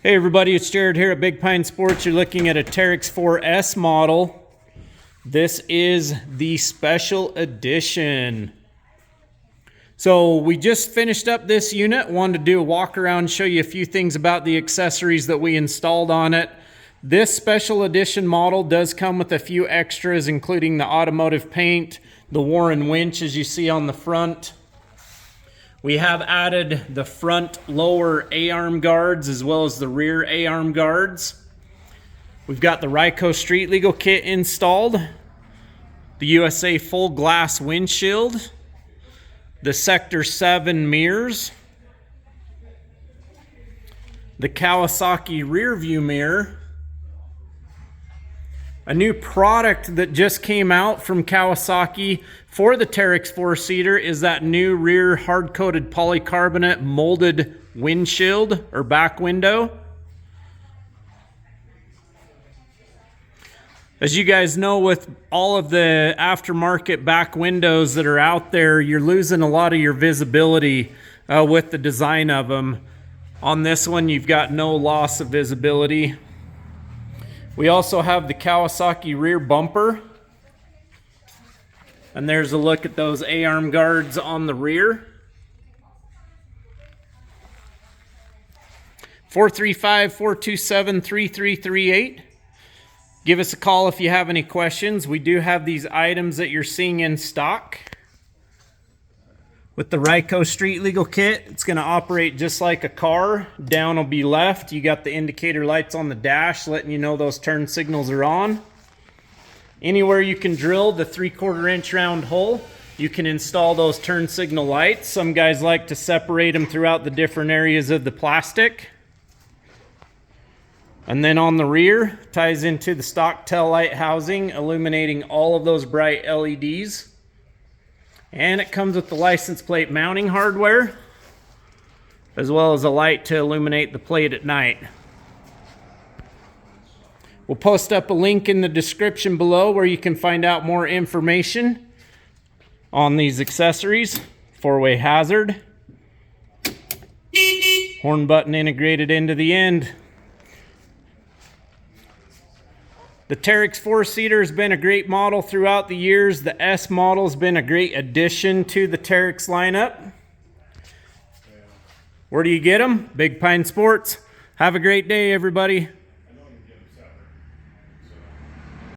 Hey everybody, it's Jared here at Big Pine Sports. You're looking at a TERYX 4S model. This is the special edition. So we just finished up this unit. Wanted to do a walk around, show you a few things about the accessories that we installed on it. This special edition model does come with a few extras, including the automotive paint, the Warren winch as you see on the front. We have added the front lower A-arm guards as well as the rear A-arm guards. We've got the Ryco Street Legal kit installed, the USA full glass windshield, the Sector 7 mirrors, the Kawasaki rear view mirror. A new product that just came out from Kawasaki for the TERYX 4-seater is that new rear hard-coated polycarbonate molded windshield or back window. As you guys know, with all of the aftermarket back windows that are out there, you're losing a lot of your visibility with the design of them. On this one, you've got no loss of visibility. We also have the Kawasaki rear bumper. And there's a look at those A-arm guards on the rear. 435-427-3338. Give us a call if you have any questions. We do have these items that you're seeing in stock. With the Ryco Street Legal kit, it's going to operate just like a car. Down will be left. You got the indicator lights on the dash letting you know those turn signals are on. Anywhere you can drill the 3/4 inch round hole, you can install those turn signal lights. Some guys like to separate them throughout the different areas of the plastic. And then on the rear, ties into the stock tail light housing, illuminating all of those bright LEDs. And it comes with the license plate mounting hardware, as well as a light to illuminate the plate at night. We'll post up a link in the description below where you can find out more information on these accessories. 4-way hazard, horn button integrated into the end. The TERYX 4-seater has been a great model throughout the years. The S model has been a great addition to the TERYX lineup. Where do you get them? Big Pine Sports. Have a great day, everybody.